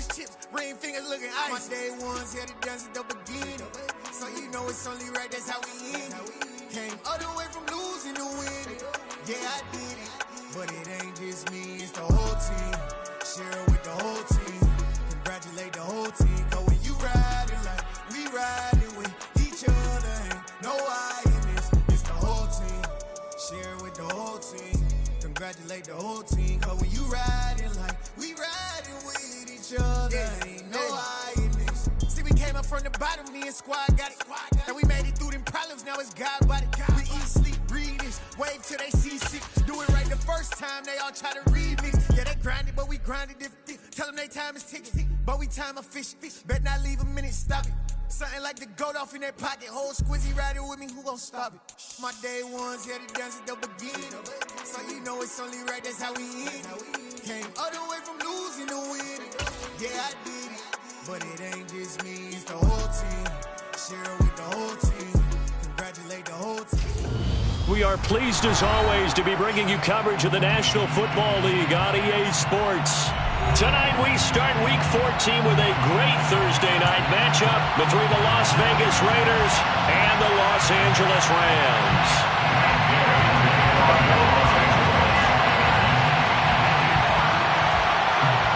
orange chips, ring fingers looking ice. My day ones here to dance at the beginning. So you know it's only right, that's how we end it. Came all the way from losing to winning. Yeah, I did it. But it ain't just me, it's the whole team. Share it with the whole team. Congratulate the whole team. Cause when you riding like we riding with each other, ain't no I in this. It's the whole team. Share it with the whole team. Congratulate the whole team. Cause when you riding like we riding with each other, ain't no I in this. See, we came up from the bottom, me and squad got it. And we made it through them problems, now it's God body. We eat, sleep, breathe this. Wave till they see sick. Do it right the first time, they all try to remix. Yeah, they grinded, but we grinded different. Tell them they time is ticking, but we time a fish. Bet not leave a minute, stop it. Something like the goat off in their pocket. Whole squizzy riding with me, who gon' stop it? My day ones here to dance at the beginning. So you know it's only right, that's how we end it. Came all the way from losing to winning. Yeah, I did it. But it ain't just me, it's the whole team. Share it with the whole team. Congratulate the whole team. We are pleased as always to be bringing you coverage of the National Football League on EA Sports. Tonight we start Week 14 with a great Thursday night matchup between the Las Vegas Raiders and the Los Angeles Rams.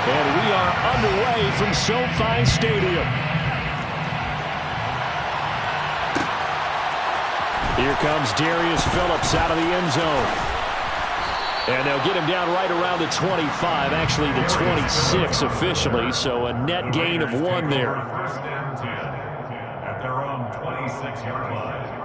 And we are underway from SoFi Stadium. Here comes Darius Phillips out of the end zone. And they'll get him down right around the 25, actually the 26 officially, so a net gain of 1 there. First and 10 at their own 26-yard line.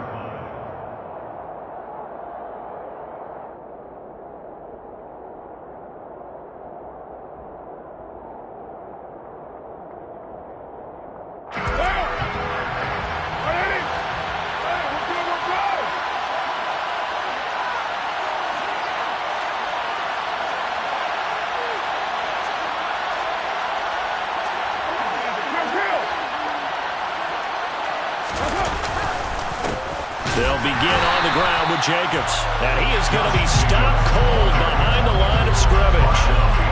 They'll begin on the ground with Jacobs. And he is going to be stopped cold behind the line of scrimmage.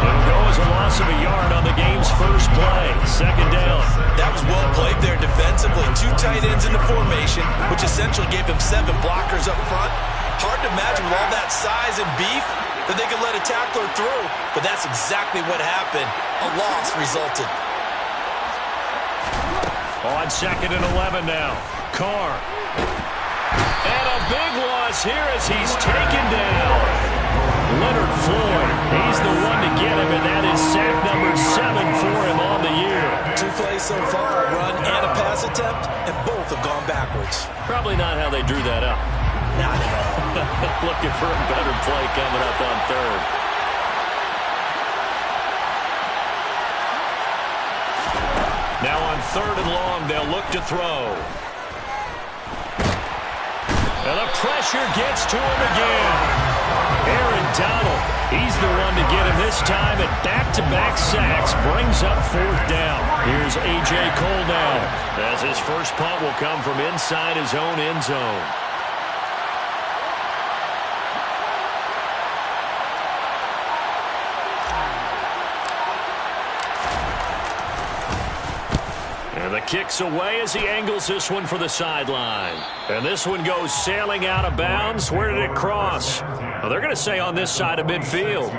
It'll go as a loss of a yard on the game's first play. Second down. That was well played there defensively. 2 tight ends in the formation, which essentially gave them 7 blockers up front. Hard to imagine with all that size and beef that they could let a tackler through. But that's exactly what happened. A loss resulted. On 2nd and 11 now. Carr. And a big loss here as he's taken down. Leonard Floyd, he's the one to get him, and that is sack number 7 for him on the year. 2 plays so far, a run and a pass attempt, and both have gone backwards. Probably not how they drew that up. Not at all. Looking for a better play coming up on 3rd. Now on 3rd and long, they'll look to throw. And the pressure gets to him again. Aaron Donald, he's the one to get him this time, and back-to-back sacks brings up 4th down. Here's A.J. Cole now, as his first punt will come from inside his own end zone. And the kick's away as he angles this one for the sideline. And this one goes sailing out of bounds. Where did it cross? Well, they're going to say on this side of midfield.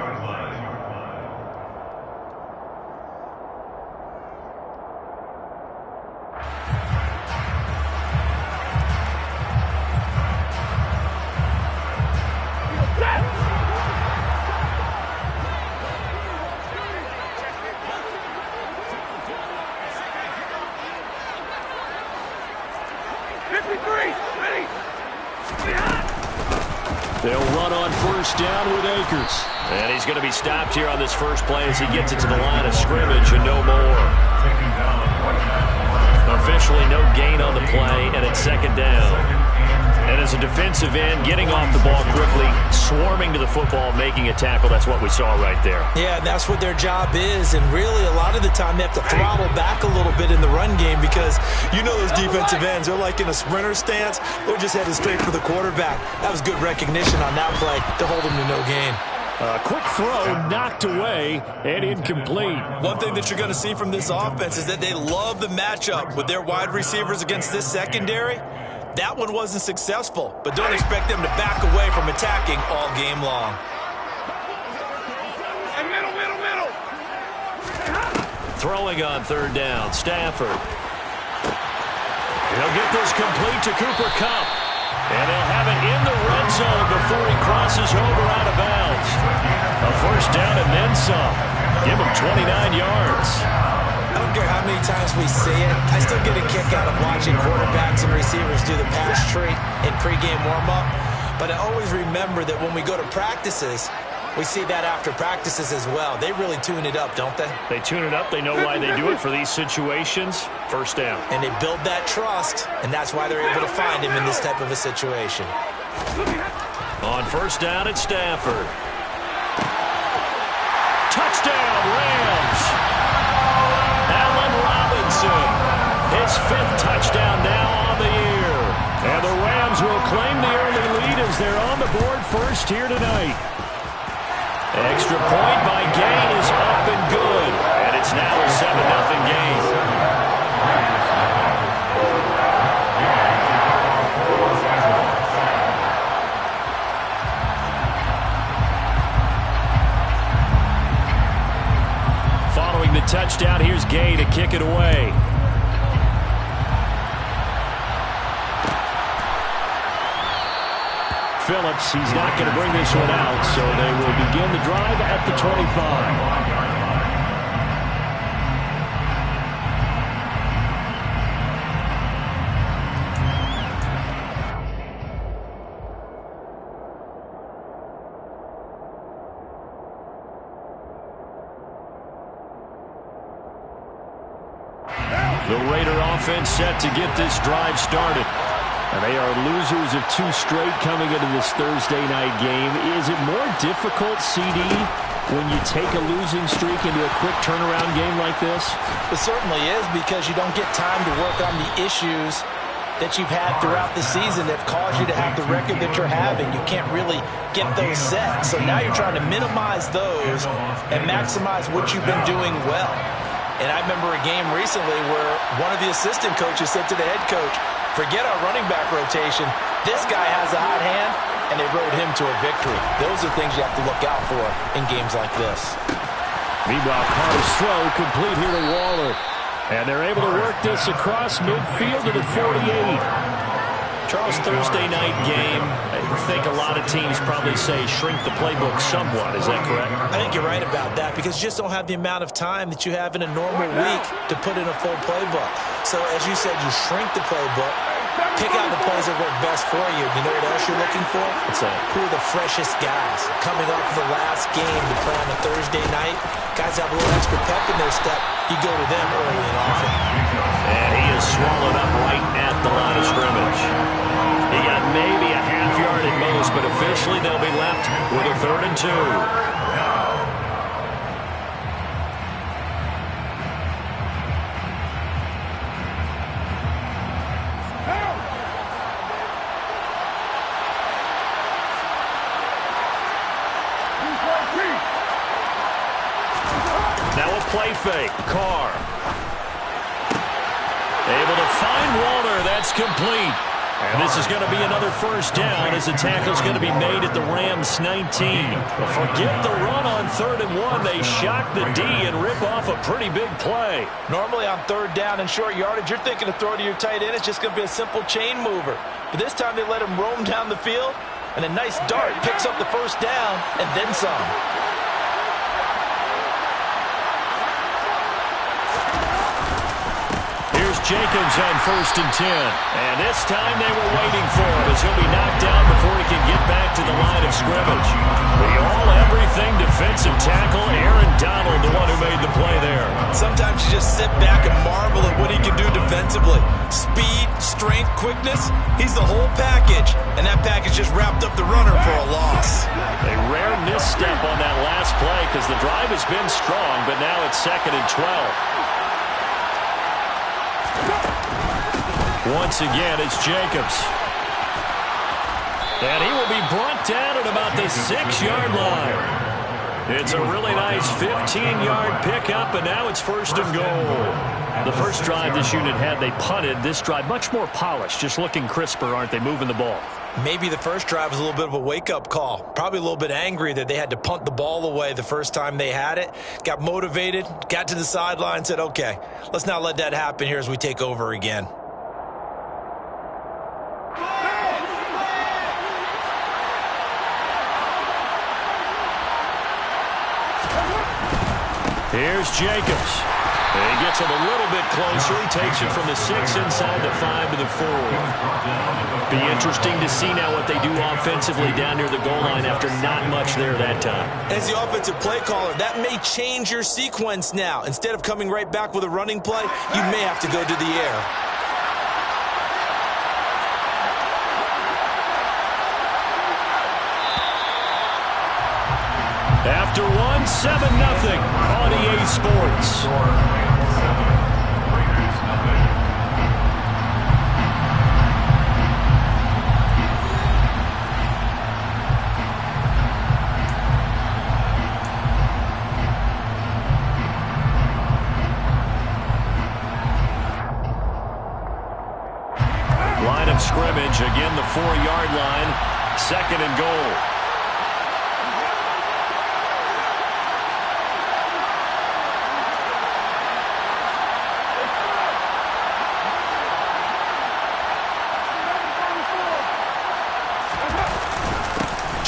They'll run on 1st down with Akers. And he's going to be stopped here on this first play as he gets it to the line of scrimmage and no more. Officially no gain on the play, and it's 2nd down. And as a defensive end, getting off the ball quickly, swarming to the football, making a tackle, that's what we saw right there. Yeah, that's what their job is, and really a lot of the time they have to throttle back a little bit in the run game because you know those defensive ends, they're like in a sprinter stance. They're just headed straight for the quarterback. That was good recognition on that play to hold them to no gain. Quick throw, knocked away, and incomplete. One thing that you're going to see from this offense is that they love the matchup with their wide receivers against this secondary. That one wasn't successful, but don't expect them to back away from attacking all game long. Throwing on third down, Stafford. He'll get this complete to Cooper Kupp. And they'll have it in the red zone before he crosses over out of bounds. A first down and then some. Give him 29 yards. I don't care how many times we see it. I still get a kick out of watching quarterbacks and receivers do the pass tree in pregame warm-up. But I always remember that when we go to practices, we see that after practices as well. They really tune it up, don't they? They tune it up. They know why they do it for these situations. First down. And they build that trust, and that's why they're able to find him in this type of a situation. On first down, it's Stafford. Touchdown, Rams. Allen Robinson. His 5th touchdown now on the year. And the Rams will claim the early lead as they're on the board first here tonight. Extra point by Gain is up and good. And it's now a 7-0 game. Following the touchdown, here's Gay to kick it away. Phillips, he's not going to bring this one out, so they will begin the drive at the 25. The Raider offense set to get this drive started. And they are losers of 2 straight coming into this Thursday night game. Is it more difficult, CD, when you take a losing streak into a quick turnaround game like this? It certainly is, because you don't get time to work on the issues that you've had throughout the season that have caused you to have the record that you're having. You can't really get those set. So now you're trying to minimize those and maximize what you've been doing well. And I remember a game recently where one of the assistant coaches said to the head coach, forget our running back rotation. This guy has a hot hand, and they rode him to a victory. Those are things you have to look out for in games like this. Meanwhile, Carter's throw complete here to Waller. And they're able to work this across midfield to the 48. Charles, Thursday night game, I think a lot of teams probably say shrink the playbook somewhat. Is that correct? I think you're right about that, because you just don't have the amount of time that you have in a normal week to put in a full playbook. So, as you said, you shrink the playbook, pick out the plays that work best for you. You know what else you're looking for? What's that? Who are the freshest guys coming off the last game to play on a Thursday night? Guys have a little extra pep in their step. You go to them early and often. And he is swallowed up right at the line of scrimmage. He got maybe a half yard at most, but officially they'll be left with a 3rd and 2. Now a play fake. Carr. Able to find Waller. That's complete. And this is going to be another first down as the tackle's going to be made at the Rams 19. But forget the run on 3rd and 1. They shock the D and rip off a pretty big play. Normally on 3rd down and short yardage, you're thinking to throw to your tight end. It's just going to be a simple chain mover. But this time they let him roam down the field, and a nice dart picks up the first down and then some. Jacobs on 1st and 10. And this time they were waiting for him as he'll be knocked down before he can get back to the line of scrimmage. The all-everything defensive tackle, Aaron Donald, the one who made the play there. Sometimes you just sit back and marvel at what he can do defensively. Speed, strength, quickness, he's the whole package. And that package just wrapped up the runner for a loss. A rare misstep on that last play because the drive has been strong, but now it's 2nd and 12. Once again, it's Jacobs. And he will be brought down at about the 6-yard line. It's a really nice 15-yard pickup, and now it's 1st and goal. The first drive this unit had, they punted. This drive, much more polished, just looking crisper, aren't they, moving the ball? Maybe the first drive was a little bit of a wake-up call. Probably a little bit angry that they had to punt the ball away the first time they had it. Got motivated, got to the sideline, said, okay, let's not let that happen here as we take over again. Here's Jacobs. And he gets him a little bit closer. He takes it from the 6 inside the 5 to the 4. Be interesting to see now what they do offensively down near the goal line after not much there that time. As the offensive play caller, that may change your sequence now. Instead of coming right back with a running play, you may have to go to the air. After 7-0 on EA Sports. Line of scrimmage, again the 4-yard line, 2nd and goal.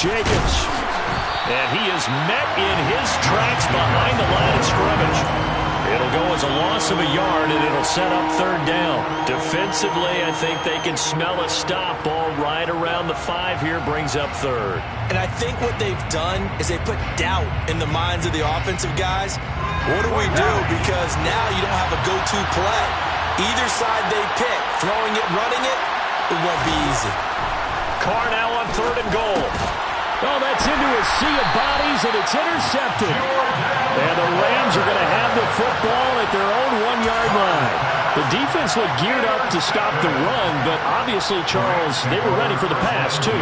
Jacobs, and he is met in his tracks behind the line of scrimmage. It'll go as a loss of a yard, and it'll set up 3rd down. Defensively, I think they can smell a stop. Ball right around the 5 here, brings up 3rd. And I think what they've done is they put doubt in the minds of the offensive guys. What do we do? Because now you don't have a go-to play. Either side they pick, throwing it, running it, it won't be easy. Carr now on 3rd and goal. Oh, that's into a sea of bodies, and it's intercepted. And the Rams are going to have the football at their own 1-yard line. The defense looked geared up to stop the run, but obviously, Charles, they were ready for the pass, too.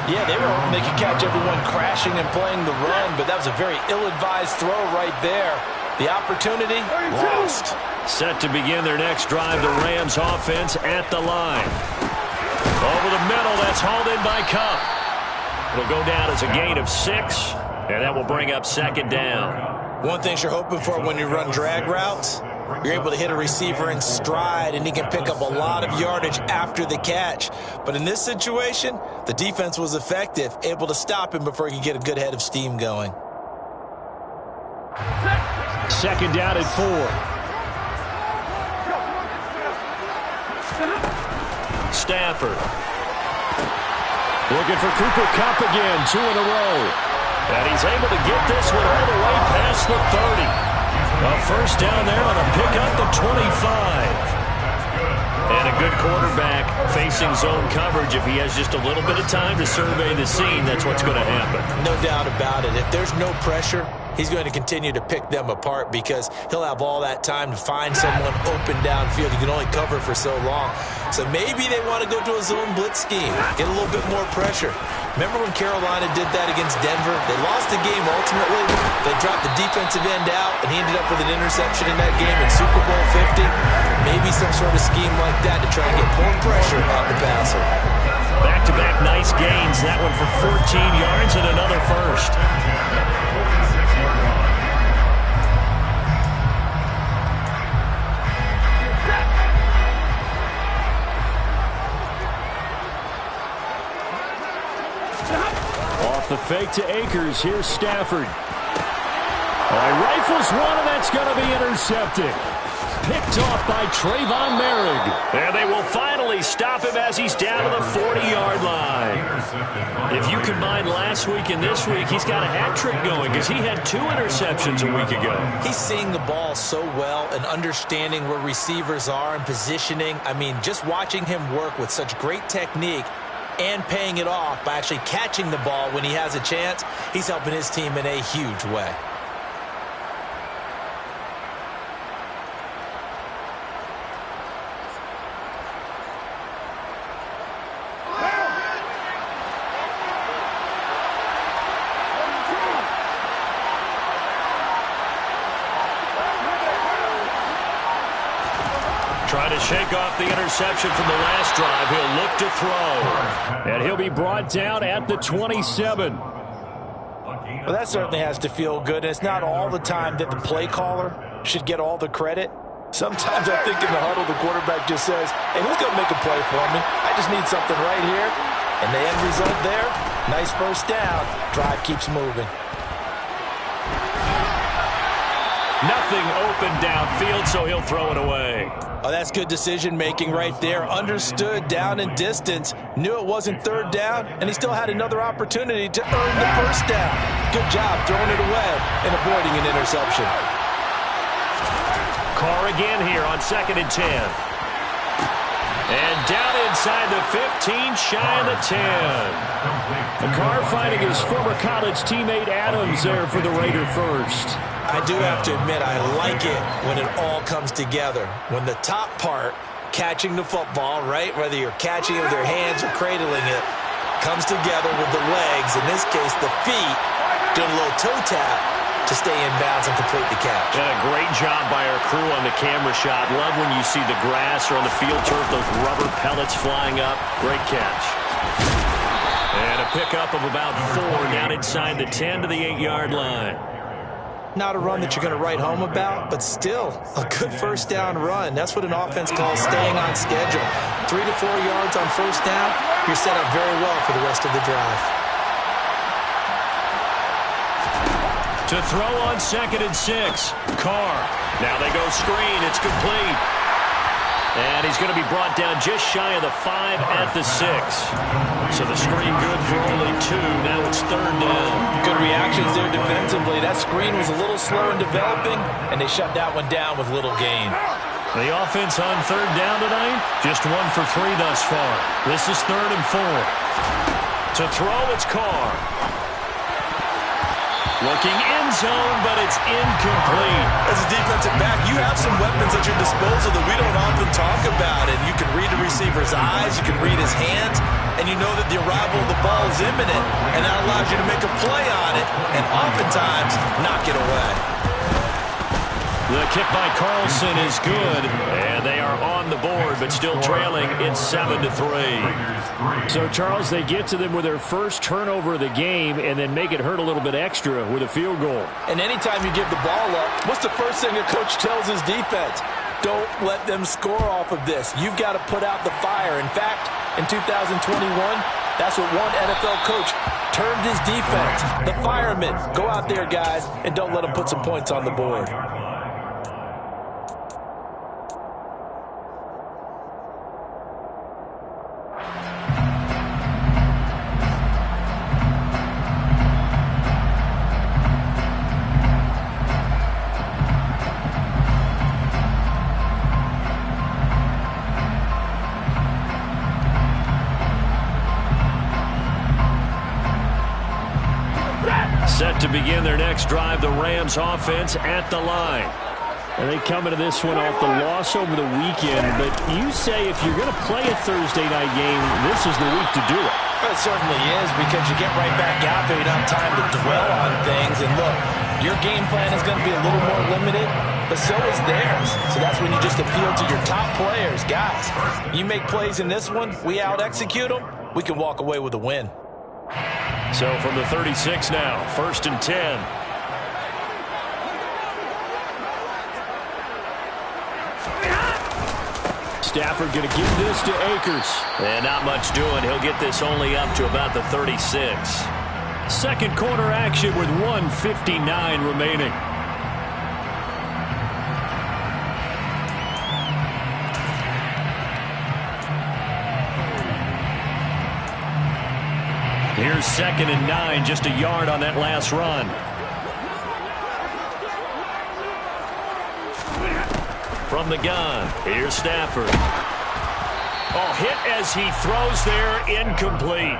Yeah, they were hoping they could catch everyone crashing and playing the run, but that was a very ill-advised throw right there. The opportunity, lost. Set to begin their next drive, the Rams offense at the line. Over the middle, that's hauled in by Cup. It'll go down as a gain of 6, and that will bring up 2nd down. One thing you're hoping for when you run drag routes, you're able to hit a receiver in stride, and he can pick up a lot of yardage after the catch. But in this situation, the defense was effective, able to stop him before he could get a good head of steam going. 2nd down and 4. Stafford. Looking for Cooper Kupp again, 2 in a row. And he's able to get this one all the way past the 30. A 1st down there on a pickup at 25. And a good quarterback facing zone coverage. If he has just a little bit of time to survey the scene, that's what's going to happen. No doubt about it. If there's no pressure, he's going to continue to pick them apart because he'll have all that time to find someone open downfield. He can only cover for so long. So maybe they want to go to a zone blitz scheme, get a little bit more pressure. Remember when Carolina did that against Denver? They lost the game ultimately. They dropped the defensive end out, and he ended up with an interception in that game in Super Bowl 50. Maybe some sort of scheme like that to try and get more pressure on the passer. Back-to-back nice gains. That one for 14 yards and another 1st. Off the fake to Akers. Here's Stafford. Rifles one, and that's going to be intercepted. Picked off by Trayvon Merrick. And they will finally stop him as he's down to the 40-yard line. If you combine last week and this week, he's got a hat trick going because he had 2 interceptions a week ago. He's seeing the ball so well and understanding where receivers are and positioning. I mean, just watching him work with such great technique and paying it off by actually catching the ball when he has a chance, he's helping his team in a huge way. To shake off the interception from the last drive, he'll look to throw. And he'll be brought down at the 27. Well, that certainly has to feel good. And it's not all the time that the play caller should get all the credit. Sometimes I think in the huddle, the quarterback just says, hey, who's going to make a play for me? I just need something right here. And the end result there, nice first down. Drive keeps moving. Nothing open downfield, so he'll throw it away. Oh, that's good decision-making right there. Understood down and distance. Knew it wasn't third down, and he still had another opportunity to earn the first down. Good job throwing it away and avoiding an interception. Carr again here on 2nd and 10. And down inside the 15, shy of the 10. Carr finding his former college teammate Adams there for the Raider first. I do have to admit, I like it when it all comes together. When the top part, catching the football, right, whether you're catching it with your hands or cradling it, comes together with the legs, in this case the feet, doing a little toe tap to stay in bounds and complete the catch. Yeah, great job by our crew on the camera shot. Love when you see the grass or on the field turf, those rubber pellets flying up. Great catch. And a pickup of about 4 down inside the 10 to the 8-yard line. Not a run that you're going to write home about, but still a good first down run. That's what an offense calls staying on schedule. 3 to 4 yards on first down, you're set up very well for the rest of the drive. To throw on 2nd and 6, Carr. Now they go screen. It's complete. And he's going to be brought down just shy of the 5 at the 6. So the screen good for only 2. Now it's 3rd down. Good reactions there defensively. That screen was a little slow in developing, and they shut that one down with little gain. The offense on 3rd down tonight, just 1 for 3 thus far. This is 3rd and 4. To throw, it's Carr. Looking end zone, but it's incomplete. As a defensive back, you have some weapons at your disposal that we don't often talk about. And you can read the receiver's eyes, you can read his hands, and you know that the arrival of the ball is imminent, and that allows you to make a play on it, and oftentimes knock it away. The kick by Carlson is good, and they are on the board, but still trailing. It's 7-3. So, Charles, they get to them with their first turnover of the game and then make it hurt a little bit extra with a field goal. And anytime you give the ball up, what's the first thing a coach tells his defense? Don't let them score off of this. You've got to put out the fire. In fact, in 2021, that's what one NFL coach termed his defense. The firemen. Go out there, guys, and don't let them put some points on the board. Set to begin their next drive, the Rams offense at the line. And they come into this one off the loss over the weekend, but you say if you're going to play a Thursday night game, this is the week to do it. Well, it certainly is, because you get right back out there. You don't have time to dwell on things. And look, your game plan is going to be a little more limited, but so is theirs. So that's when you just appeal to your top players. Guys, you make plays in this one, we out-execute them, we can walk away with a win. So from the 36 now, 1st and 10. Stafford going to give this to Akers. And not much doing. He'll get this only up to about the 36. Second quarter action with 1:59 remaining. Here's 2nd and 9, just a yard on that last run. From the gun, here's Stafford. Oh, hit as he throws there, incomplete.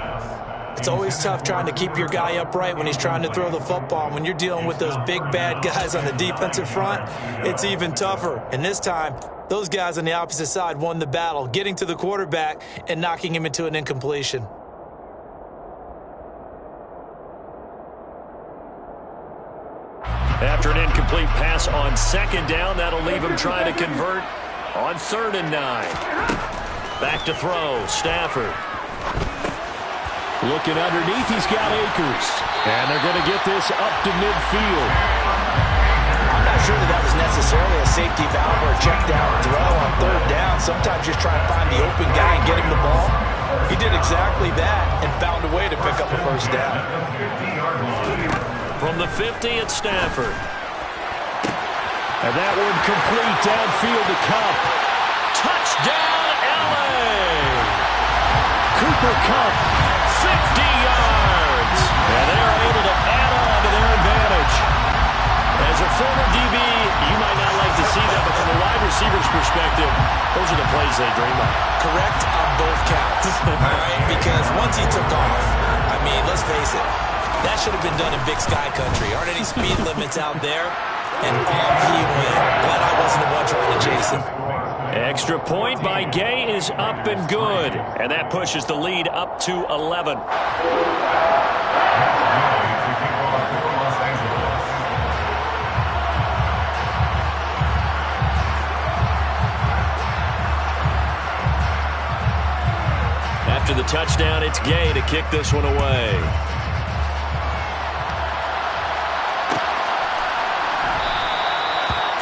It's always tough trying to keep your guy upright when he's trying to throw the football. When you're dealing with those big, bad guys on the defensive front, it's even tougher. And this time, those guys on the opposite side won the battle, getting to the quarterback and knocking him into an incompletion. After an incomplete pass on 2nd down, that'll leave him trying to convert On 3rd and 9. Back to throw, Stafford. Looking underneath, he's got Akers. And they're going to get this up to midfield. I'm not sure that was necessarily a safety valve or a check down throw on 3rd down. Sometimes just try to find the open guy and get him the ball. He did exactly that and found a way to pick up a 1st down. From the 50 at Stafford. And that one complete downfield to Kupp. Touchdown, L.A. Cooper Kupp, 50 yards. And they are able to add on to their advantage. As a former DB, you might not like to see that, but from a wide receiver's perspective, those are the plays they dream of. Correct on both counts. All right, because once he took off, I mean, let's face it, that should have been done in Big Sky Country. Aren't any speed limits out there? And off he went. Glad I wasn't the one trying to chase him. Extra point by Gay is up and good. And that pushes the lead up to 11. After the touchdown, it's Gay to kick this one away.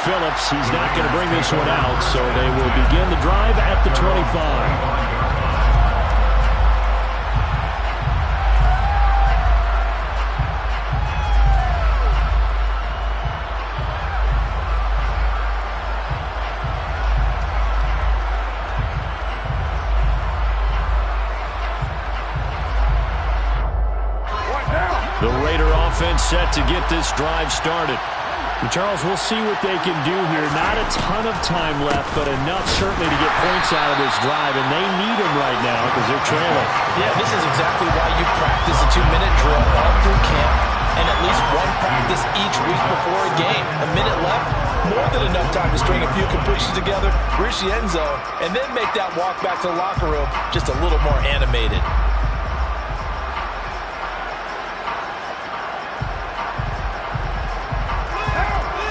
Phillips, he's not going to bring this one out, so they will begin the drive at the 25. The Raider offense set to get this drive started. And Charles, we'll see what they can do here. Not a ton of time left, but enough certainly to get points out of this drive, and they need them right now because they're trailing. Yeah, this is exactly why you practice a 2-minute drill all through camp and at least one practice each week before a game. A minute left, more than enough time to string a few completions together, reach the end zone, and then make that walk back to the locker room just a little more animated.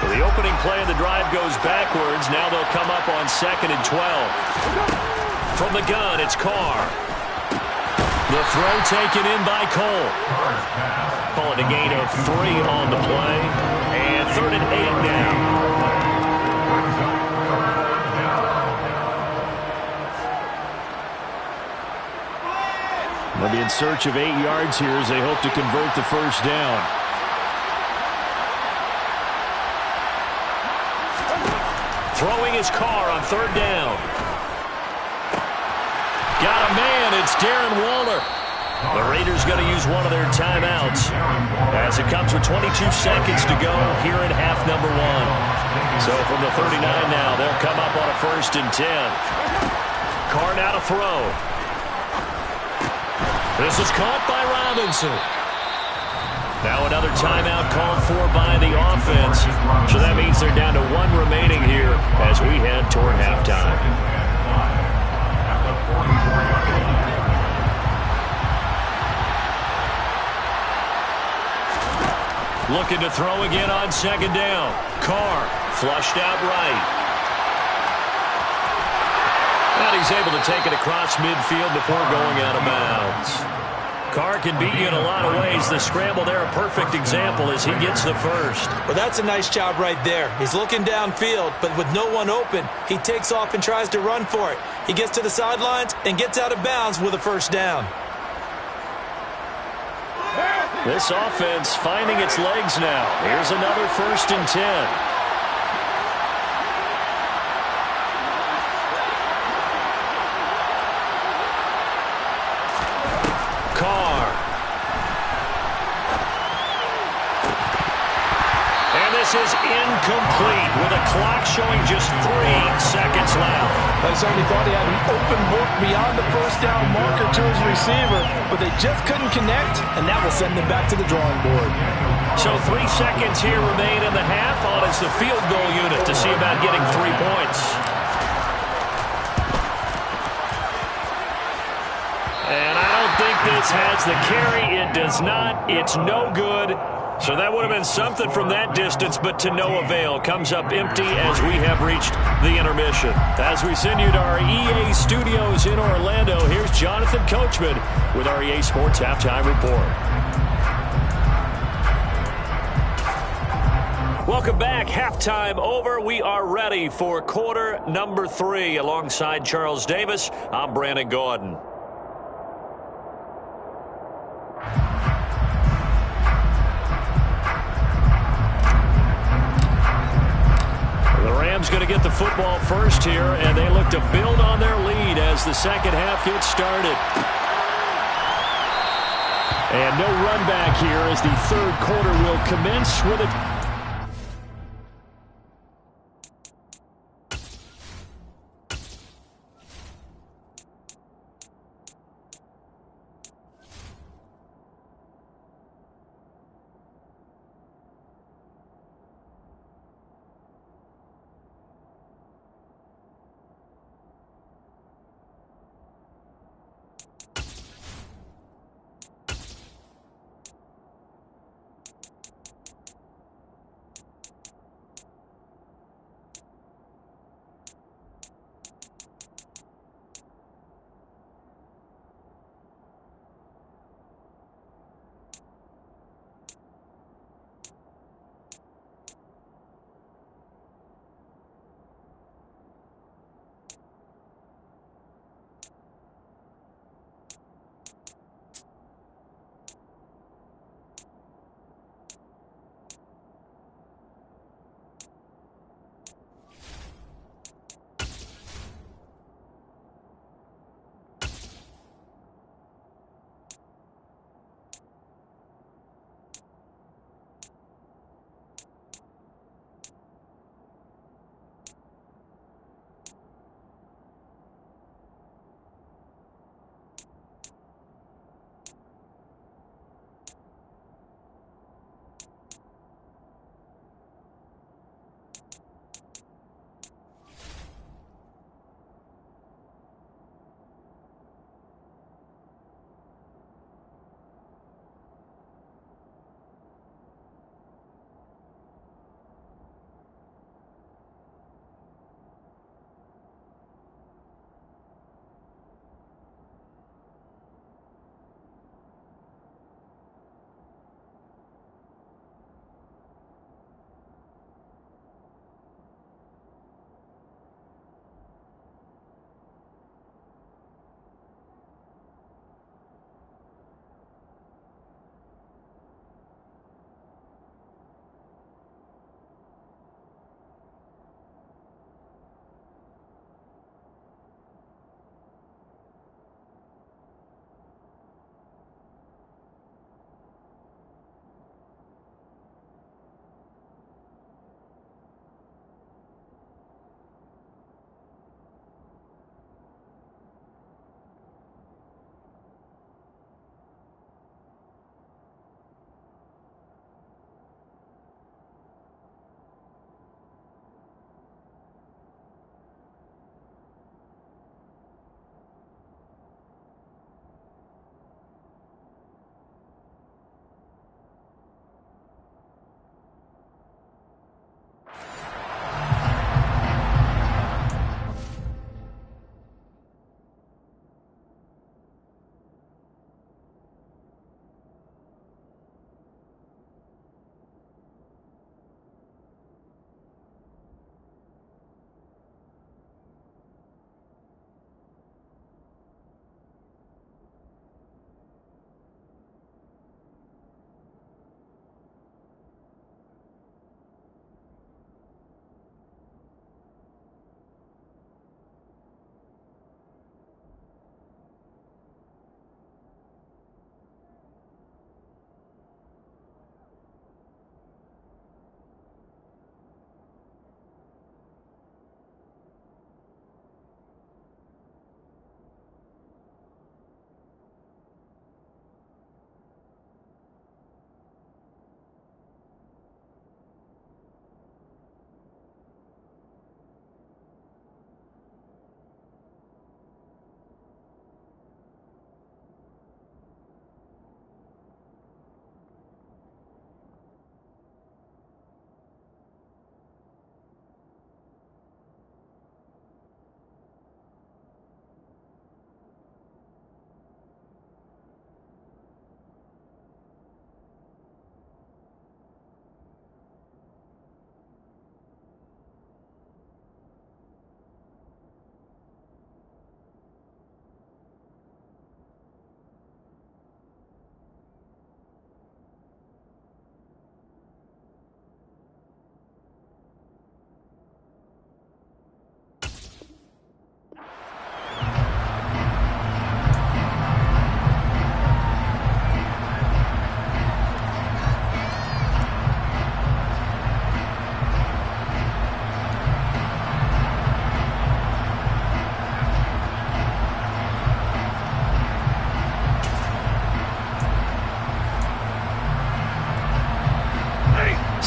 The opening play of the drive goes backwards. Now they'll come up on 2nd and 12. From the gun, it's Carr. The throw taken in by Cole. Calling a gain of 3 on the play. And 3rd and 8 now. They'll be in search of 8 yards here as they hope to convert the 1st down. Throwing his Carr on 3rd down. Got a man. It's Darren Waller. The Raiders going to use one of their timeouts as it comes with 22 seconds to go here in half number 1. So from the 39 now, they'll come up on a 1st and 10. Carr now to throw. This is caught by Robinson. Now another timeout called for by the offense. So that means they're down to 1 remaining here as we head toward halftime. Looking to throw again on 2nd down. Carr flushed out right. And he's able to take it across midfield before going out of bounds. Carr can beat you in a lot of ways. The scramble there, a perfect example as he gets the 1st. Well, that's a nice job right there. He's looking downfield, but with no one open, he takes off and tries to run for it. He gets to the sidelines and gets out of bounds with a 1st down. This offense finding its legs now. Here's another 1st and 10. Is incomplete with a clock showing just 3 seconds left. I certainly thought he had an open look beyond the 1st down marker to his receiver, but they just couldn't connect, and that will send them back to the drawing board. So 3 seconds here remain in the half on as the field goal unit to see about getting 3 points. And I don't think this has the carry. It does not. It's no good. So that would have been something from that distance, but to no avail. Comes up empty as we have reached the intermission. As we send you to our EA studios in Orlando, here's Jonathan Coachman with our EA Sports Halftime Report. Welcome back. Halftime over. We are ready for quarter number 3. Alongside Charles Davis, I'm Brandon Gordon. The Rams going to get the football first here, and they look to build on their lead as the second half gets started. And no run back here as the third quarter will commence with it.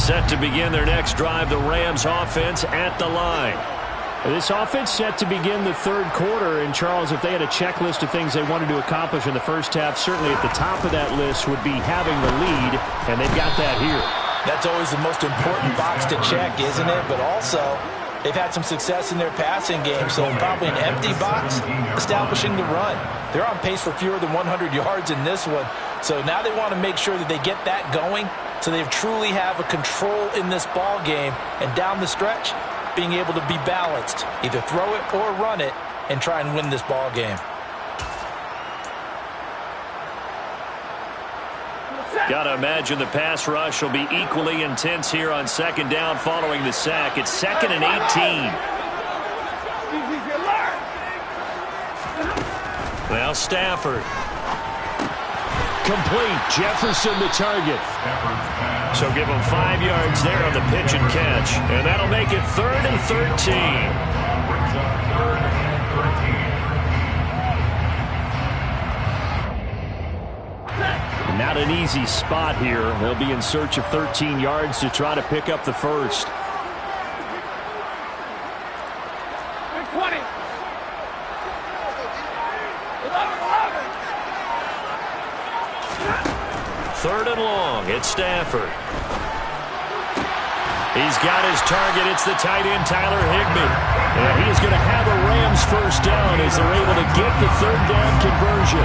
Set to begin their next drive, the Rams offense at the line. This offense set to begin the third quarter, and Charles, if they had a checklist of things they wanted to accomplish in the first half, certainly at the top of that list would be having the lead, and they've got that here. That's always the most important box to check, isn't it? But also, they've had some success in their passing game, so probably an empty box, establishing the run. They're on pace for fewer than 100 yards in this one, so now they want to make sure that they get that going so they truly have a control in this ball game, and down the stretch, being able to be balanced, either throw it or run it, and try and win this ball game. Got to imagine the pass rush will be equally intense here on second down following the sack. It's 2nd and 18. Now Stafford. Complete. Jefferson the target. So give him 5 yards there on the pitch and catch. And that'll make it 3rd and 13. Not an easy spot here. They'll be in search of 13 yards to try to pick up the first. 20. 3rd and long. It's Stafford. He's got his target. It's the tight end, Tyler Higbee. And he's going to have a Rams first down as they're able to get the 3rd down conversion.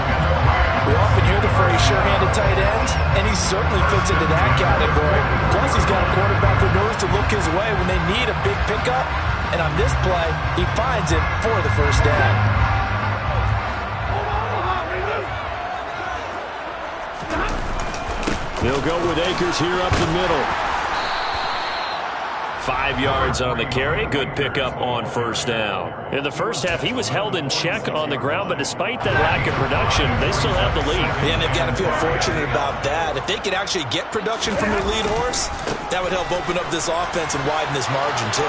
We often hear the phrase sure-handed tight ends, and he certainly fits into that category. Plus, he's got a quarterback who knows to look his way when they need a big pickup. And on this play, he finds it for the first down. They'll go with Akers here up the middle. 5 yards on the carry. Good pickup on first down. In the first half, he was held in check on the ground, but despite that lack of production, they still have the lead. Yeah, and they've got to feel fortunate about that. If they could actually get production from their lead horse, that would help open up this offense and widen this margin, too.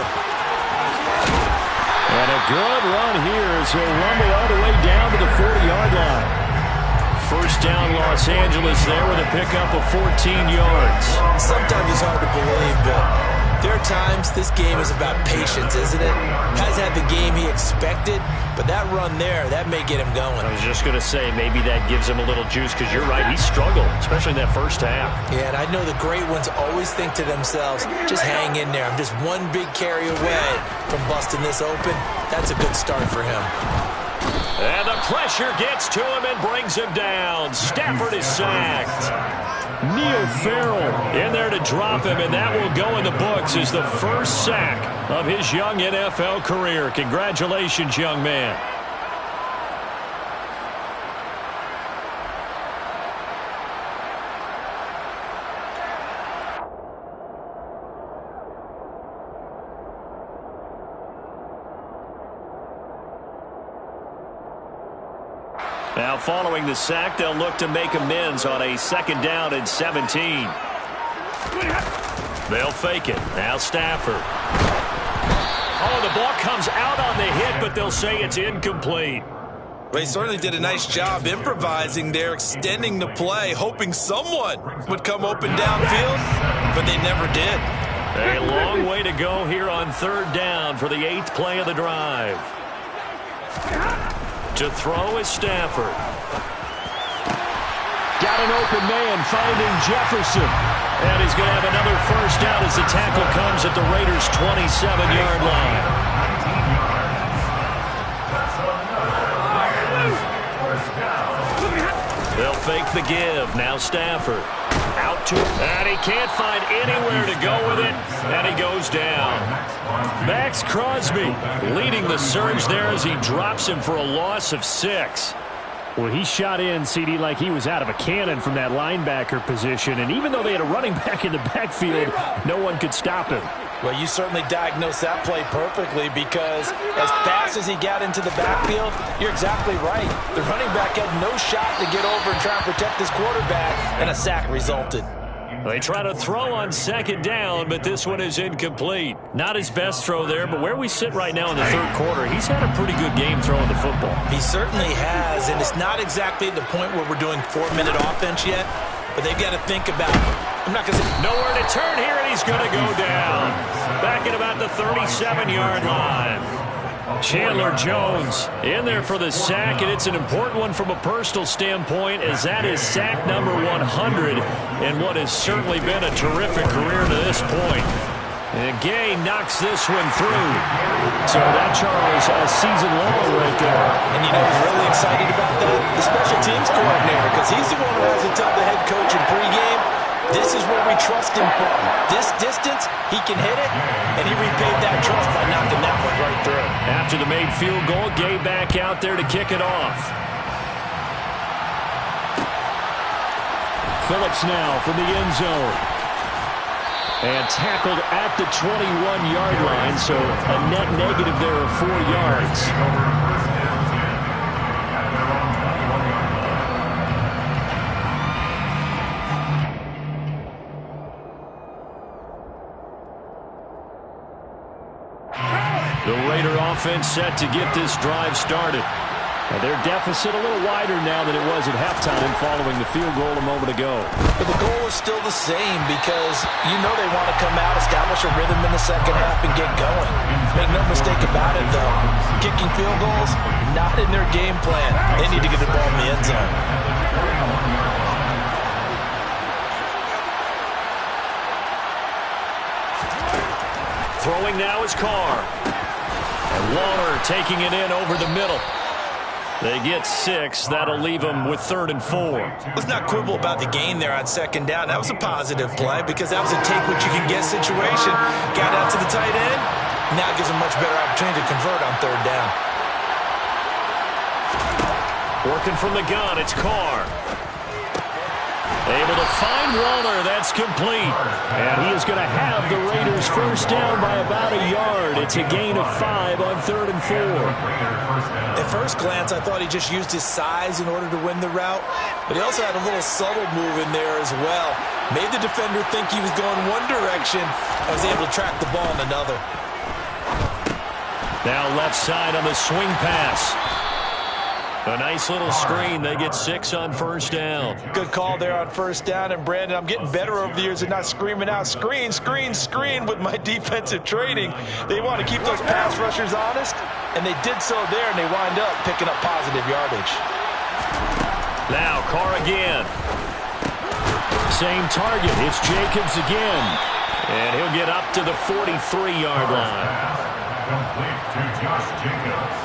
And a good run here as he'll rumble all the way down to the 40-yard line. First down, Los Angeles there with a pickup of 14 yards. Sometimes it's hard to believe, but there are times this game is about patience, isn't it? Has had the game he expected, but that run there, that may get him going. I was just going to say, maybe that gives him a little juice, because you're right, he struggled, especially in that first half. Yeah, and I know the great ones always think to themselves, just hang in there. I'm just one big carry away from busting this open. That's a good start for him. And the pressure gets to him and brings him down. Stafford is sacked. Neil Farrell in there to drop him, and that will go in the books as the first sack of his young NFL career. Congratulations, young man. Now, following the sack, they'll look to make amends on a 2nd down and 17. They'll fake it. Now Stafford. Oh, the ball comes out on the hit, but they'll say it's incomplete. Well, he certainly did a nice job improvising there, extending the play, hoping someone would come open downfield, but they never did. A long way to go here on 3rd down for the 8th play of the drive. To throw is Stafford. Got an open man finding Jefferson. And he's going to have another first down as the tackle comes at the Raiders' 27-yard line. They'll fake the give. Now Stafford. Out to him. And he can't find anywhere to go with it. And he goes down. Max Crosby leading the surge there as he drops him for a loss of 6. Well, he shot in, CD, like he was out of a cannon from that linebacker position. And even though they had a running back in the backfield, no one could stop him. Well, you certainly diagnosed that play perfectly, because as fast as he got into the backfield, you're exactly right. The running back had no shot to get over and try and protect his quarterback, and a sack resulted. They try to throw on 2nd down, but this one is incomplete. Not his best throw there, but where we sit right now in the 3rd quarter, he's had a pretty good game throwing the football. He certainly has, and it's not exactly at the point where we're doing 4-minute offense yet, but they've got to think about I'm not going to say nowhere to turn here, and he's going to go down. Back at about the 37-yard line. Chandler Jones in there for the sack, and it's an important one from a personal standpoint, as that is sack number 100 and what has certainly been a terrific career to this point. And Gay knocks this one through. So that, Charles, a season long right there. And you know who's really excited about that? The special teams coordinator, because he's the one who has to tell the head coach in pregame, this is where we trust him from. This distance, he can hit it, and he repaid that trust by knocking that one right through. After the made field goal, Gay back out there to kick it off. Phillips now from the end zone. And tackled at the 21-yard line, so a net negative there of 4 yards. The Raider offense set to get this drive started. And their deficit a little wider now than it was at halftime following the field goal a moment ago. But the goal is still the same, because you know they want to come out, establish a rhythm in the second half, and get going. Make no mistake about it, though. Kicking field goals, not in their game plan. They need to get the ball in the end zone. Throwing now is Carr. And Waller taking it in over the middle. They get 6. That'll leave them with 3rd and 4. Let's not quibble about the gain there on 2nd down. That was a positive play, because that was a take-what-you-can-get situation. Got out to the tight end. Now it gives them much better opportunity to convert on 3rd down. Working from the gun, it's Carr. Able to find Waller. That's complete. And he is going to have the Raiders first down by about a yard. It's a gain of 5 on 3rd and 4. At first glance, I thought he just used his size in order to win the route, but he also had a little subtle move in there as well. Made the defender think he was going one direction and was able to track the ball in another. Now left side on the swing pass. A nice little screen. They get 6 on first down. Good call there on first down. And, Brandon, I'm getting better over the years and not screaming out, screen, screen, screen with my defensive training. They want to keep those pass rushers honest, and they did so there, and they wind up picking up positive yardage. Now Carr again. Same target. It's Jacobs again. And he'll get up to the 43-yard line. Complete to Josh Jacobs.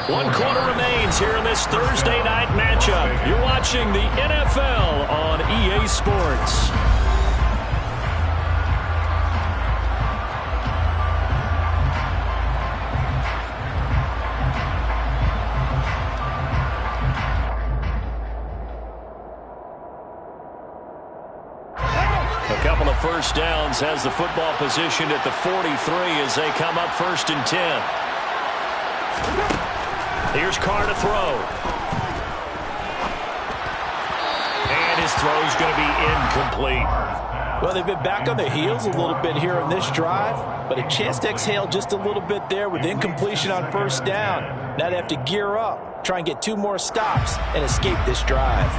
1 quarter remains here in this Thursday night matchup. You're watching the NFL on EA Sports. A couple of first downs has the football positioned at the 43 as they come up 1st and 10. Here's Carr to throw. And his throw's going to be incomplete. Well, they've been back on their heels a little bit here on this drive, but a chance to exhale just a little bit there with incompletion on first down. Now they have to gear up, try and get 2 more stops, and escape this drive.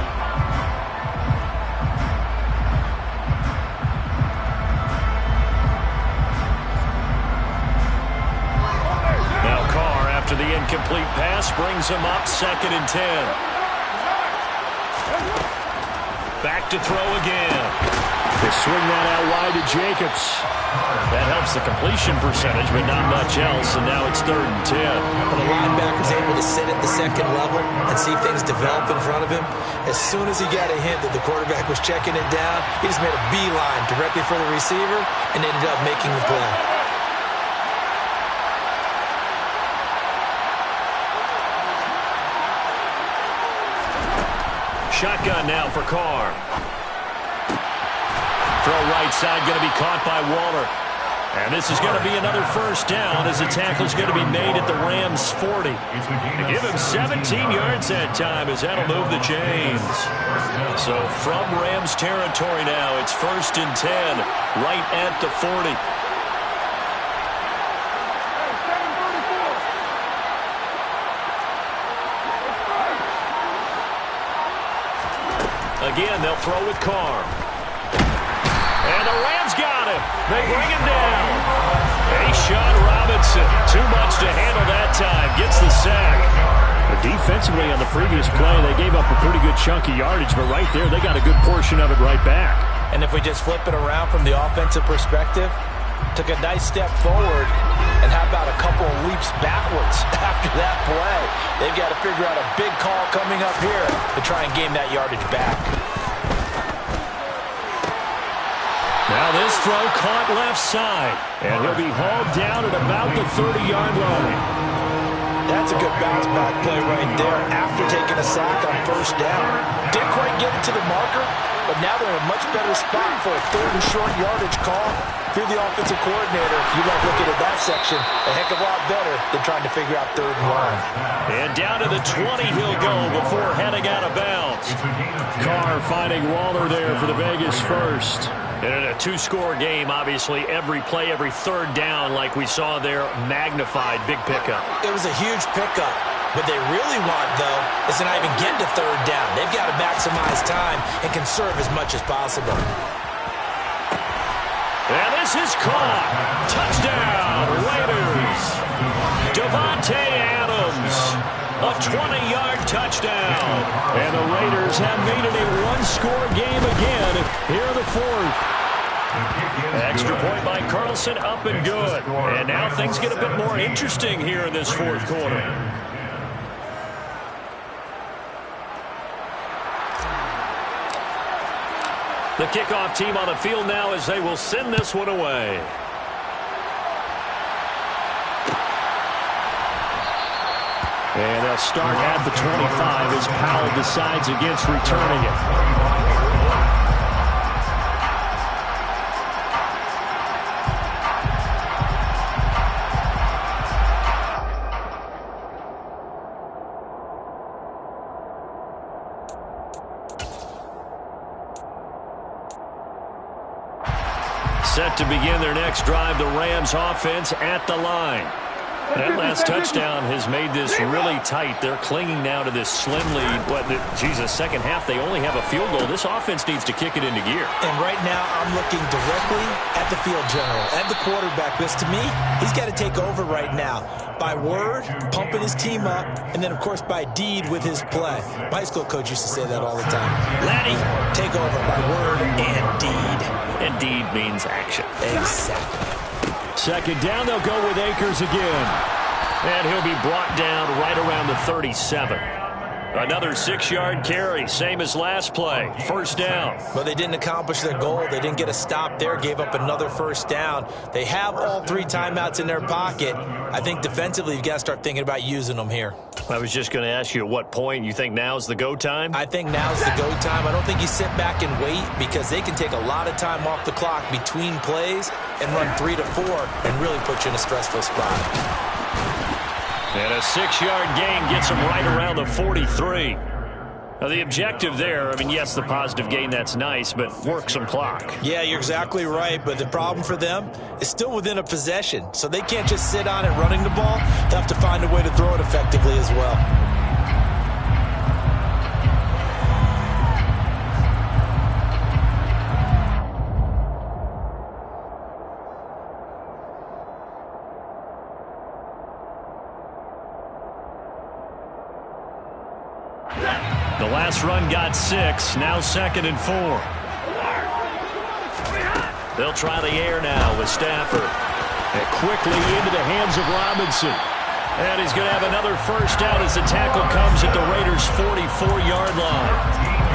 After the incomplete pass, brings him up 2nd and 10. Back to throw again. They swing that out wide to Jacobs. That helps the completion percentage, but not much else, and now it's 3rd and 10. When the linebacker's able to sit at the 2nd level and see things develop in front of him, as soon as he got a hint that the quarterback was checking it down, he just made a beeline directly for the receiver and ended up making the play. Shotgun now for Carr. Throw right side, going to be caught by Waller. And this is going to be another first down as the tackle's going to be made at the Rams' 40. They give him 17 yards that time as that'll move the chains. So from Rams territory now, it's 1st and 10, right at the 40. Again, they'll throw with Carr. And the Rams got him. They bring him down. Sean Robinson, too much to handle that time, gets the sack. Defensively on the previous play, they gave up a pretty good chunk of yardage, but right there, they got a good portion of it right back. And if we just flip it around from the offensive perspective, took a nice step forward, and how about a couple of leaps backwards after that play? They've got to figure out a big call coming up here to try and gain that yardage back. Now this throw caught left side, and he'll be hauled down at about the 30-yard line. That's a good bounce back play right there after taking a sack on first down. Didn't quite get it to the marker, but now they're in a much better spot for a third and short yardage call. If you're the offensive coordinator, you like looking at that section a heck of a lot better than trying to figure out third and long. And down to the 20 he'll go before heading out of bounds. Carr finding Waller there for the Vegas first. And in a two-score game, obviously, every play, every third down, like we saw there, magnified, big pickup. It was a huge pickup. What they really want, though, is to not even get to third down. They've got to maximize time and conserve as much as possible. And this is caught. Touchdown, Raiders. Davante Adams. A 20-yard touchdown. And the Raiders have made it a one-score game again here in the fourth. Extra point by Carlson, up and good. And now things get a bit more interesting here in this fourth quarter. The kickoff team on the field now as they will send this one away. And they'll start at the 25 as Powell decides against returning it. Set to begin their next drive, the Rams offense at the line. That last touchdown has made this really tight. They're clinging now to this slim lead. Second half, they only have a field goal. This offense needs to kick it into gear. And right now, I'm looking directly at the field general, at the quarterback. Because to me, he's got to take over right now. By word, pumping his team up, and then, of course, by deed with his play. My high school coach used to say that all the time. Laddie, take over by word and deed. And deed means action. Exactly. Second down, they'll go with Akers again. And he'll be brought down right around the 37. Another 6-yard carry, same as last play. First down. Well, they didn't accomplish their goal. They didn't get a stop there, gave up another first down. They have all 3 timeouts in their pocket. I think defensively, you've got to start thinking about using them here. I was just going to ask you at what point you think now's the go time? I think now's the go time. I don't think you sit back and wait because they can take a lot of time off the clock between plays and run 3 to 4 and really put you in a stressful spot. And a 6-yard gain gets them right around the 43. Now, the objective there, yes, the positive gain, that's nice, but work some clock. Yeah, you're exactly right, but the problem for them is still within a possession, so they can't just sit on it running the ball. They have to find a way to throw it effectively as well. The last run got 6, now 2nd and 4. They'll try the air now with Stafford. And quickly into the hands of Robinson. And he's going to have another first down as the tackle comes at the Raiders' 44-yard line.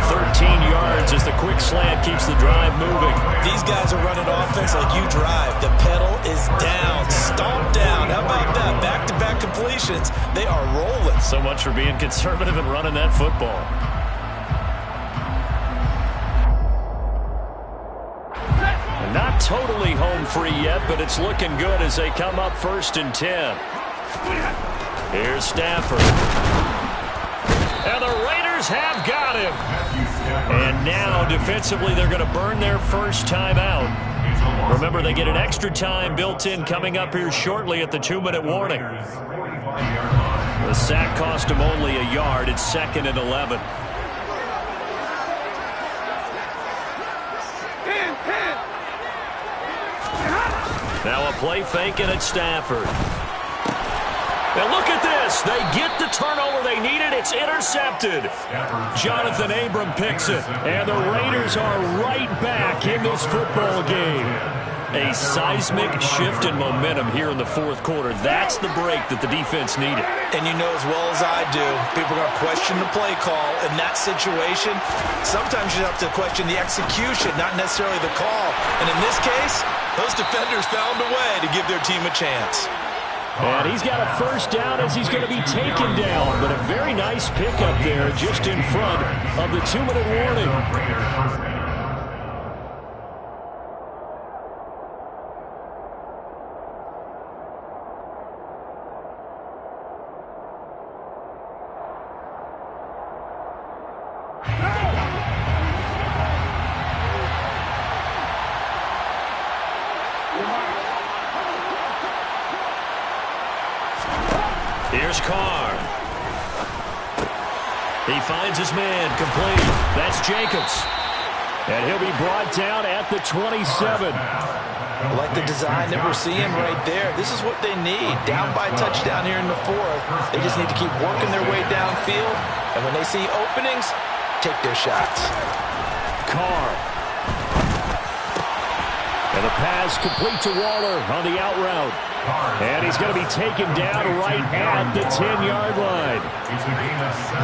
13 yards as the quick slant keeps the drive moving. These guys are running offense like you drive. The pedal is down, stomp down. How about that? Back-to-back completions. They are rolling. So much for being conservative and running that football. Not totally home free yet, but it's looking good as they come up 1st and 10. Here's Stafford. And the Raiders have got him. And now, defensively, they're going to burn their first time out. Remember, they get an extra time built in coming up here shortly at the 2-minute warning. The sack cost him only a yard. It's 2nd and 11. Now a play fake and it's Stafford. And look at this. They get the turnover they needed. It's intercepted. Jonathan Abram picks it. And the Raiders are right back in this football game. A seismic shift in momentum here in the fourth quarter. That's the break that the defense needed. And you know as well as I do, people are going to question the play call. In that situation, sometimes you have to question the execution, not necessarily the call. And in this case, those defenders found a way to give their team a chance. And he's got a first down as he's going to be taken down. But a very nice pickup there just in front of the 2-minute warning. Here's Carr. He finds his man, complete. That's Jacobs. And he'll be brought down at the 27. I like the design that we're seeing right there. This is what they need. Down by a touchdown here in the fourth. They just need to keep working their way downfield. And when they see openings, take their shots. Carr. And the pass complete to Waller on the out route. And he's going to be taken down right at the 10-yard line.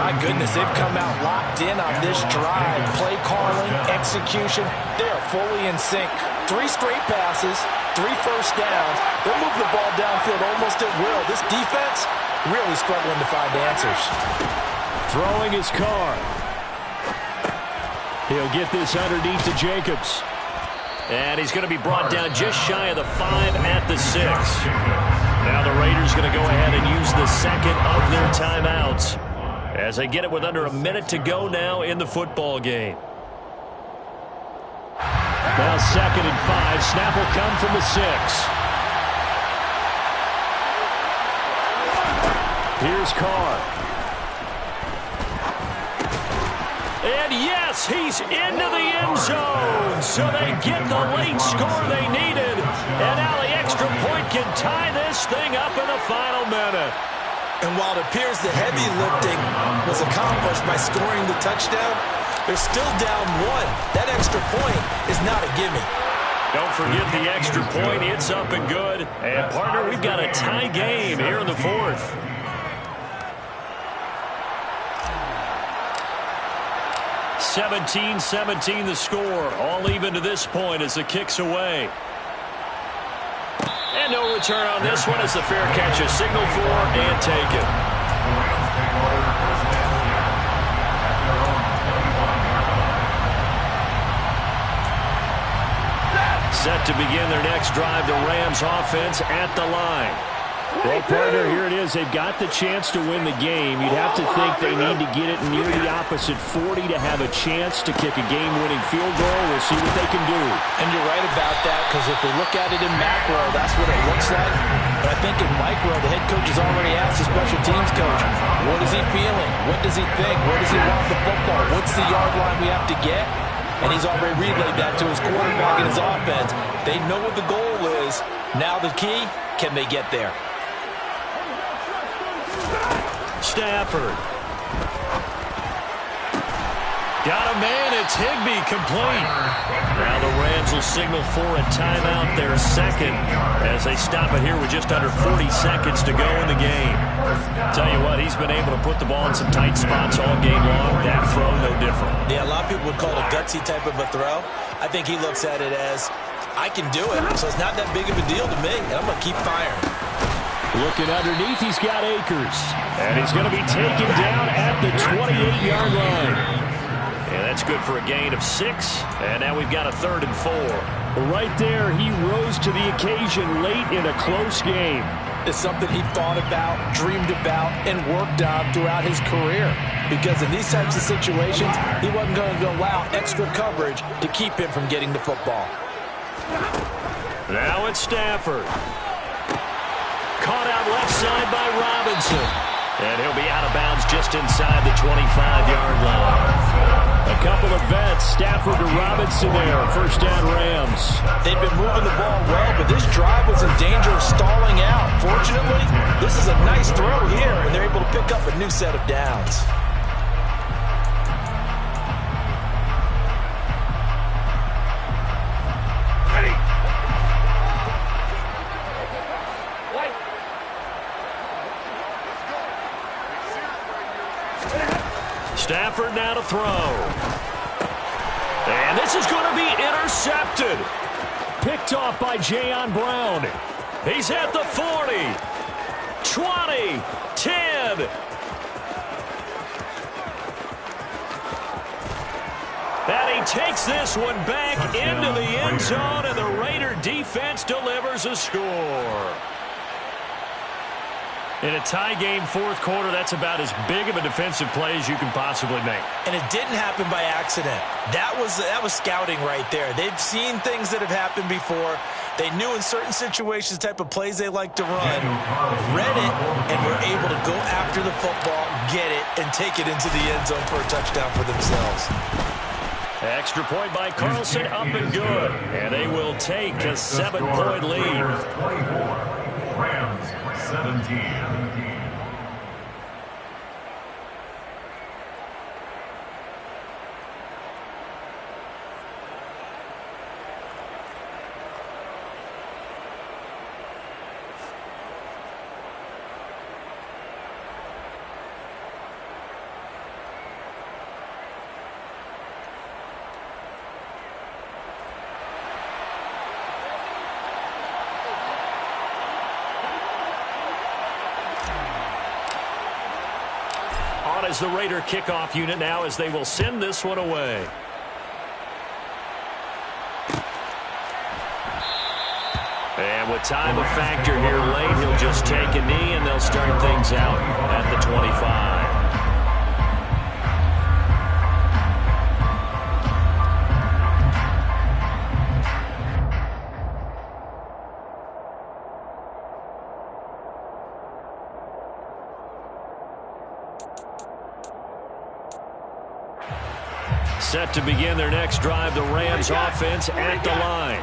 My goodness, they've come out locked in on this drive. Play calling, execution, they are fully in sync. 3 straight passes, 3 first downs. They'll move the ball downfield almost at will. This defense really struggling to find answers. Throwing his Carr. He'll get this underneath to Jacobs. And he's going to be brought down just shy of the 5 at the 6. Now the Raiders going to go ahead and use the second of their timeouts as they get it with under a minute to go now in the football game. Now 2nd and 5. Snap will come from the 6. Here's Carr. And yes, he's into the end zone. So they get the late score they needed. And now the extra point can tie this thing up in the final minute. And while it appears the heavy lifting was accomplished by scoring the touchdown, they're still down 1. That extra point is not a gimme. Don't forget the extra point. It's up and good. And, partner, we've got a tie game here in the fourth. (17-17) the score. All even to this point as the kick's away. And no return on this one as the fair catch is signaled for and taken. Set to begin their next drive, the Rams offense at the line. Well, partner, here it is. They've got the chance to win the game. You'd have to think they need to get it near the opposite 40 to have a chance to kick a game-winning field goal. We'll see what they can do. And you're right about that, because if we look at it in macro, that's what it looks like. But I think in micro, the head coach has already asked the special teams coach, what is he feeling? What does he think? Where does he want the football? What's the yard line we have to get? And he's already relayed that to his quarterback and his offense. They know what the goal is. Now the key, can they get there? Stafford. Got a man, it's Higbee, complete. Now the Rams will signal for a timeout, their second, as they stop it here with just under 40 seconds to go in the game. Tell you what, he's been able to put the ball in some tight spots all game long. That throw, no different. Yeah, a lot of people would call it a gutsy type of a throw. I think he looks at it as, I can do it, so it's not that big of a deal to me, and I'm going to keep firing. Looking underneath, he's got Akers. And he's going to be taken down at the 28-yard line. And that's good for a gain of 6. And now we've got a 3rd and 4. Right there, he rose to the occasion late in a close game. It's something he thought about, dreamed about, and worked on throughout his career. Because in these types of situations, he wasn't going to allow extra coverage to keep him from getting the football. Now it's Stafford. Caught out left side by Robinson. And he'll be out of bounds just inside the 25-yard line. A couple of vets, Stafford to Robinson there. First down, Rams. They've been moving the ball well, but this drive was in danger of stalling out. Fortunately, this is a nice throw here, and they're able to pick up a new set of downs. Stafford now to throw. And this is going to be intercepted. Picked off by Jayon Brown. He's at the 40, 20, 10. And he takes this one back into the end zone, and the Raider defense delivers a score. In a tie game fourth quarter, that's about as big of a defensive play as you can possibly make. And it didn't happen by accident. That was scouting right there. They've seen things that have happened before. They knew in certain situations the type of plays they like to run, read it, and were able to go after the football, get it, and take it into the end zone for a touchdown for themselves. Extra point by Carlson, up and good. And they will take a 7-point lead. 24, Rams 17. As the Raider kickoff unit now, as they will send this one away. And with time a factor here late, he'll just take a knee and they'll start things out at the 25. Set to begin their next drive, the Rams offense at the line.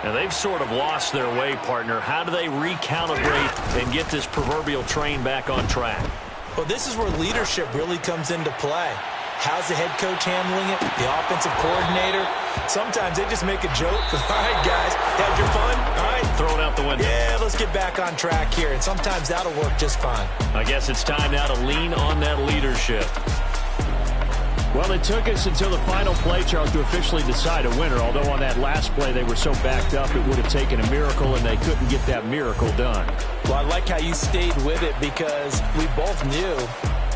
And they've sort of lost their way, partner. How do they recalibrate and get this proverbial train back on track? Well, this is where leadership really comes into play. How's the head coach handling it? The offensive coordinator? Sometimes they just make a joke. All right, guys, had your fun? All right. Throw it out the window. Yeah, let's get back on track here. And sometimes that'll work just fine. I guess it's time now to lean on that leadership. Well, it took us until the final play, Charles, to officially decide a winner. Although on that last play they were so backed up, it would have taken a miracle, and they couldn't get that miracle done. Well, I like how you stayed with it because we both knew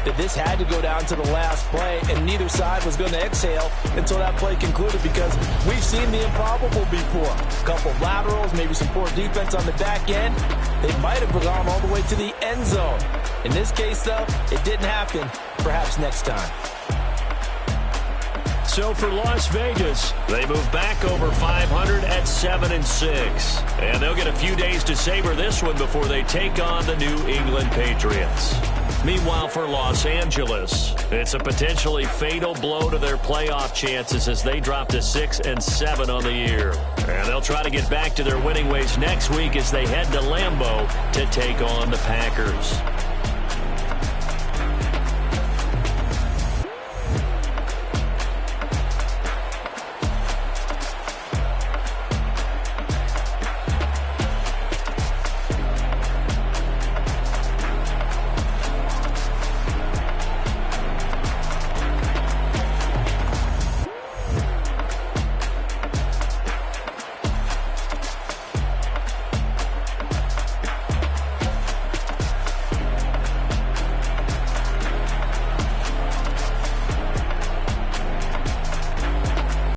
that this had to go down to the last play, and neither side was going to exhale until that play concluded because we've seen the improbable before. A couple of laterals, maybe some poor defense on the back end. They might have gone all the way to the end zone. In this case, though, it didn't happen. Perhaps next time. So for Las Vegas, they move back over 500 at 7-6. And they'll get a few days to savor this one before they take on the New England Patriots. Meanwhile, for Los Angeles, it's a potentially fatal blow to their playoff chances as they drop to 6-7 on the year. And they'll try to get back to their winning ways next week as they head to Lambeau to take on the Packers.